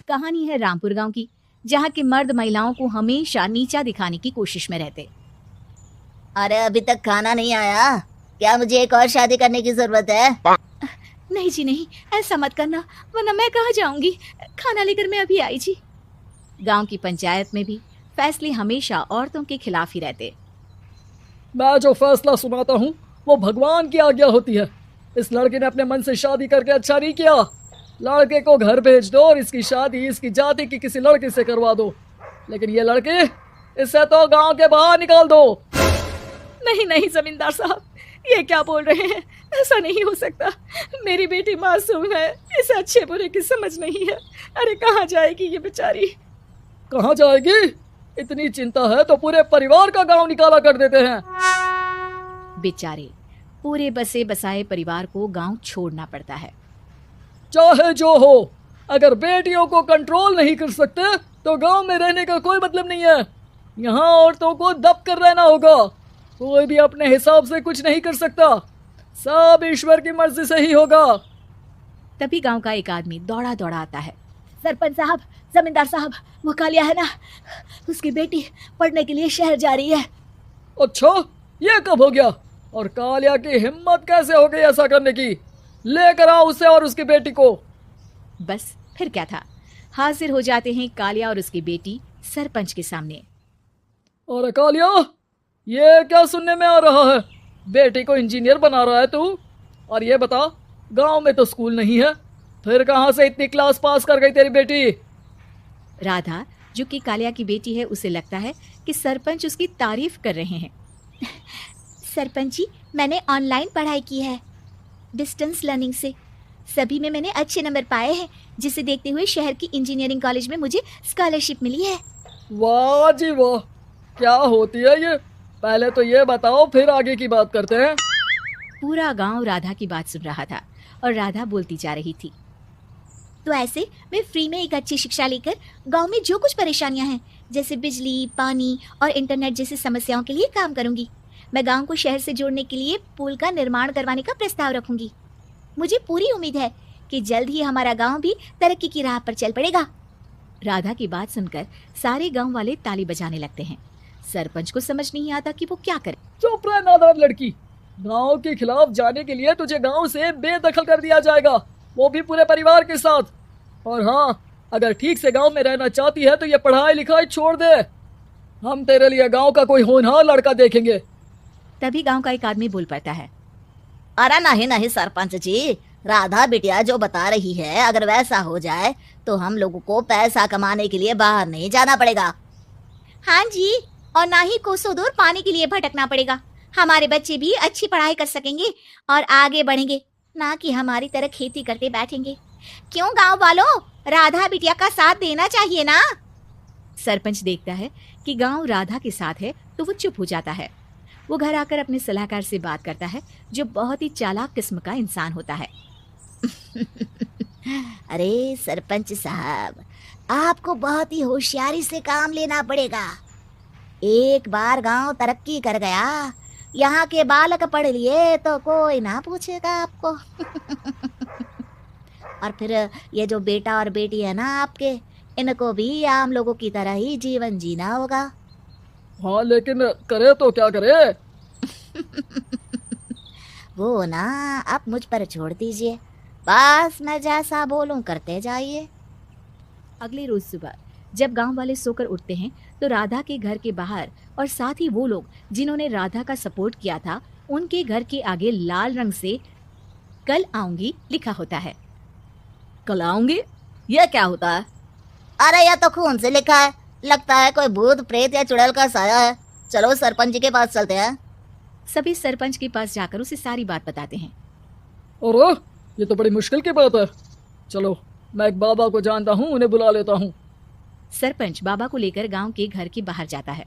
कहानी है रामपुर गांव की, जहां के मर्द महिलाओं को हमेशा नीचा दिखाने की कोशिश में रहते। अरे अभी तक खाना नहीं आया क्या? मुझे एक और शादी करने की जरूरत है। नहीं जी नहीं, ऐसा मत करना, वरना मैं कहाँ जाऊंगी। खाना लेकर मैं अभी आई जी। गांव की पंचायत में भी फैसले हमेशा औरतों के खिलाफ ही रहते। मैं जो फैसला सुनाता हूँ वो भगवान की आज्ञा होती है। इस लड़के ने अपने मन से शादी करके अच्छा नहीं किया। लड़के को घर भेज दो और इसकी शादी इसकी जाति की किसी लड़के से करवा दो, लेकिन ये लड़के, इसे तो गांव के बाहर निकाल दो। नहीं नहीं जमींदार साहब, ये क्या बोल रहे हैं? ऐसा नहीं हो सकता। मेरी बेटी मासूम है, इसे अच्छे बुरे की समझ नहीं है। अरे कहाँ जाएगी ये बेचारी? कहाँ जाएगी? इतनी चिंता है तो पूरे परिवार का गांव निकाला कर देते हैं। बेचारे पूरे बसे बसाए परिवार को गांव छोड़ना पड़ता है। चाहे जो हो, अगर बेटियों को कंट्रोल नहीं कर सकते तो गांव में रहने का कोई मतलब नहीं है। यहाँ औरतों को दब कर रहना होगा। कोई भी अपने हिसाब से कुछ नहीं कर सकता, सब ईश्वर की मर्जी से ही होगा। तभी गांव का एक आदमी दौड़ा दौड़ा आता है। सरपंच साहब, जमींदार साहब, वो कालिया है ना, उसकी बेटी पढ़ने के लिए शहर जा रही है। अच्छा, ये कब हो गया? और कालिया की हिम्मत कैसे हो गई ऐसा करने की? लेकर आओ उसे और उसकी बेटी को। बस फिर क्या था, हाजिर हो जाते हैं कालिया और उसकी बेटी सरपंच के सामने। और कालिया, ये क्या सुनने में आ रहा है? बेटी को इंजीनियर बना रहा है तू? और ये बता, गांव में तो स्कूल नहीं है, फिर कहां से इतनी क्लास पास कर गई तेरी बेटी? राधा, जो कि कालिया की बेटी है, उसे लगता है कि सरपंच उसकी तारीफ कर रहे हैं। सरपंच जी, मैंने ऑनलाइन पढ़ाई की है, डिस्टेंस लर्निंग से। सभी में मैंने अच्छे नंबर पाए हैं, जिसे देखते हुए शहर की इंजीनियरिंग कॉलेज में मुझे स्कॉलरशिप मिली है। वाह जी वाह, क्या होती है ये? पहले तो ये बताओ, फिर आगे की बात करते हैं। पूरा गांव राधा की बात सुन रहा था और राधा बोलती जा रही थी। तो ऐसे मैं फ्री में एक अच्छी शिक्षा लेकर गांव में जो कुछ परेशानियां हैं, जैसे बिजली, पानी और इंटरनेट जैसी समस्याओं के लिए काम करूंगी। मैं गांव को शहर से जोड़ने के लिए पुल का निर्माण करवाने का प्रस्ताव रखूंगी। मुझे पूरी उम्मीद है कि जल्द ही हमारा गांव भी तरक्की की राह पर चल पड़ेगा। राधा की बात सुनकर सारे गांव वाले ताली बजाने लगते हैं। सरपंच को समझ नहीं आता कि वो क्या करे। चुप रह नादान लड़की, गांव के खिलाफ जाने के लिए तुझे गांव से बेदखल कर दिया जाएगा, वो भी पूरे परिवार के साथ। और हाँ, अगर ठीक से गांव में रहना चाहती है तो ये पढ़ाई लिखाई छोड़ दे। हम तेरे लिए गांव का कोई होनहार लड़का देखेंगे। तभी गांव का एक आदमी बोल पड़ता है। अरे नहीं नहीं सरपंच जी, राधा बिटिया जो बता रही है, अगर वैसा हो जाए तो हम लोगों को पैसा कमाने के लिए बाहर नहीं जाना पड़ेगा। हाँ जी, और ना ही कोसों दूर पानी के लिए भटकना पड़ेगा। हमारे बच्चे भी अच्छी पढ़ाई कर सकेंगे और आगे बढ़ेंगे, ना कि हमारी तरह खेती करते बैठेंगे। क्यों गांव वालों, राधा बिटिया का साथ देना चाहिए ना। सरपंच देखता है कि गांव राधा के साथ है तो वो चुप हो जाता है। वो घर आकर अपने सलाहकार से बात करता है, जो बहुत ही चालाक किस्म का इंसान होता है। अरे सरपंच साहब, आपको बहुत ही होशियारी से काम लेना पड़ेगा। एक बार गांव तरक्की कर गया, यहाँ के बालक पढ़ लिए तो कोई ना पूछेगा आपको। और फिर ये जो बेटा और बेटी है ना आपके, इनको भी आम लोगों की तरह ही जीवन जीना होगा। हाँ, लेकिन करे तो क्या करे? वो ना आप मुझ पर छोड़ दीजिए, बस मैं जैसा बोलूं करते जाइए। अगले रोज सुबह जब गांव वाले सोकर उठते हैं तो राधा के घर के बाहर और साथ ही वो लोग जिन्होंने राधा का सपोर्ट किया था, उनके घर के आगे लाल रंग से कल आऊंगी लिखा होता है। कल आऊंगी, ये क्या होता है? अरे यह तो खून से लिखा है, लगता है कोई भूत प्रेत या चुड़ैल का साया है। चलो सरपंच जी के पास चलते हैं। सभी सरपंच के पास जाकर उसे सारी बात बताते हैं। और ये तो बड़ी मुश्किल की बात है। चलो, मैं एक बाबा को जानता हूँ, उन्हें बुला लेता हूँ। सरपंच बाबा को लेकर गांव के घर के बाहर जाता है।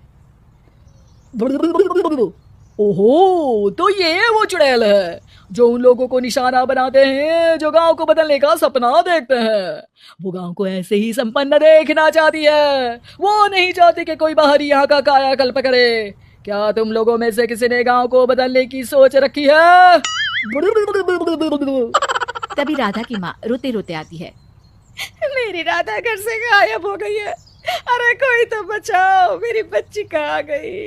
ओहो, तो ये वो चुड़ैल है जो उन लोगों को निशाना बनाते हैं जो गांव को बदलने का सपना देखते हैं। वो गांव को ऐसे ही संपन्न देखना चाहती है, वो नहीं चाहती कि कोई बाहरी यहाँ का कायाकल्प करे। क्या तुम लोगों में से किसी ने गांव को बदलने की सोच रखी है? तभी राधा की माँ रोते रोते आती है। मेरी राधा घर से गायब हो गई है। अरे कोई तो बचाओ, मेरी बच्ची कहाँ गई?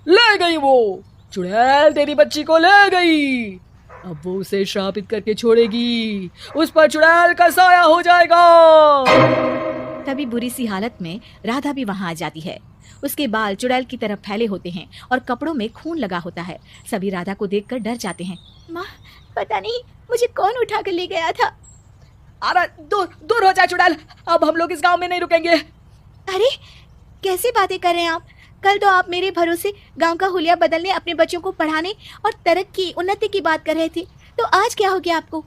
ले गई वो चुड़ैल, तेरी बच्ची को ले गई। अब वो उसे श्रापित करके छोड़ेगी, उस पर चुड़ैल का साया हो जाएगा। तभी बुरी सी हालत में राधा भी वहां आ जाती है। उसके बाल चुड़ैल की तरफ फैले होते हैं और कपड़ों में खून लगा होता है। सभी राधा को देखकर डर जाते हैं। माँ, पता नहीं मुझे कौन उठा कर ले गया था। अरे दूर दूर हो जा चुड़ैल, अब हम लोग इस गांव में नहीं रुकेंगे। अरे कैसी बातें कर रहे हैं आप? कल तो आप मेरे भरोसे गांव का हुलिया बदलने, अपने बच्चों को पढ़ाने और तरक्की उन्नति की बात कर रहे थे, तो आज क्या हो गया आपको?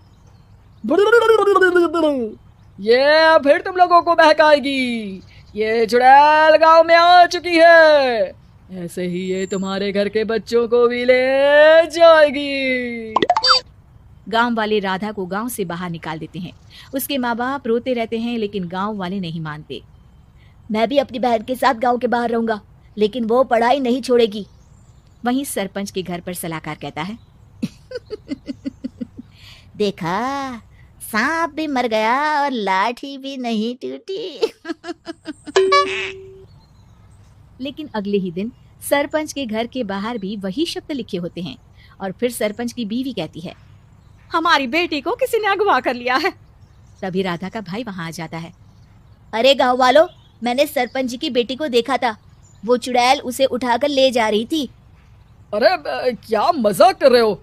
ये फिर तुम लोगों को बहकाएगी। ये चुड़ैल गांव में आ चुकी है, ऐसे ही ये तुम्हारे घर के बच्चों को भी ले जाएगी। गांव वाले राधा को गांव से बाहर निकाल देते हैं। उसके माँ बाप रोते रहते हैं, लेकिन गांव वाले नहीं मानते। मैं भी अपनी बहन के साथ गांव के बाहर रहूंगा, लेकिन वो पढ़ाई नहीं छोड़ेगी। वहीं सरपंच के घर पर सलाहकार कहता है, देखा, सांप भी मर गया और लाठी भी नहीं टूटी। लेकिन अगले ही दिन सरपंच के घर के बाहर भी वही शब्द लिखे होते हैं। और फिर सरपंच की बीवी कहती है, हमारी बेटी को किसी ने अगवा कर लिया है। तभी राधा का भाई वहां आ जाता है। अरे गांव वालों, मैंने सरपंच जी की बेटी को देखा था, वो चुड़ैल उसे उठाकर ले जा रही थी। अरे क्या मजाक कर रहे हो?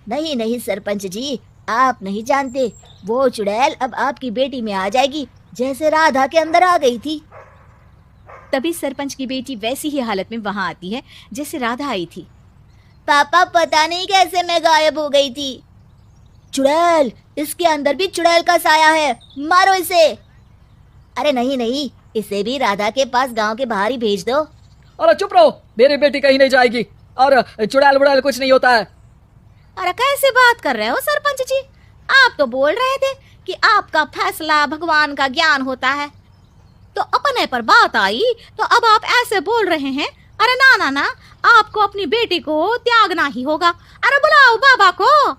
नहीं नहीं सरपंच जी, आप नहीं जानते, वो चुड़ैल अब आपकी बेटी में आ जाएगी, जैसे राधा के अंदर आ गई थी। तभी सरपंच की बेटी वैसी ही हालत में वहां आती है जैसे राधा आई थी। पापा, पता नहीं कैसे मैं गायब हो गई थी। चुड़ैल, इसके अंदर भी चुड़ैल का साया है, मारो इसे। अरे नहीं नहीं, इसे भी राधा के पास गांव के बाहर ही भेज दो। अरे चुप रहो, मेरी बेटी कहीं नहीं जाएगी और चुड़ैल बुड़ैल कुछ नहीं होता है। अरे कैसे बात कर रहे हो सरपंच जी? आप तो बोल रहे थे कि आपका फैसला भगवान का ज्ञान होता है, तो अपने पर बात आई तो अब आप ऐसे बोल रहे हैं। अरे ना ना ना, आपको अपनी बेटी को त्यागना ही होगा। अरे बुलाओ बाबा को।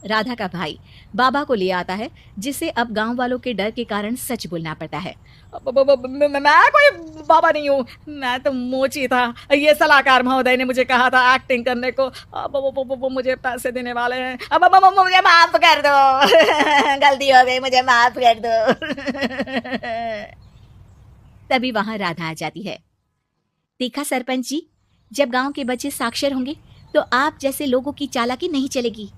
राधा का भाई बाबा को ले आता है, जिसे अब गांव वालों के डर के कारण सच बोलना पड़ता है। मैं कोई बाबा नहीं हूँ, मैं तो मोची था। ये सलाहकार महोदय ने मुझे कहा था एक्टिंग करने को। वो मुझे पैसे देने वाले हैं। अब मुझे माफ कर दो। गलती हो गई, मुझे माफ कर दो। तभी वहां राधा आ जाती है। देखा सरपंच जी, जब गांव के बच्चे साक्षर होंगे तो आप जैसे लोगों की चालाकी नहीं चलेगी।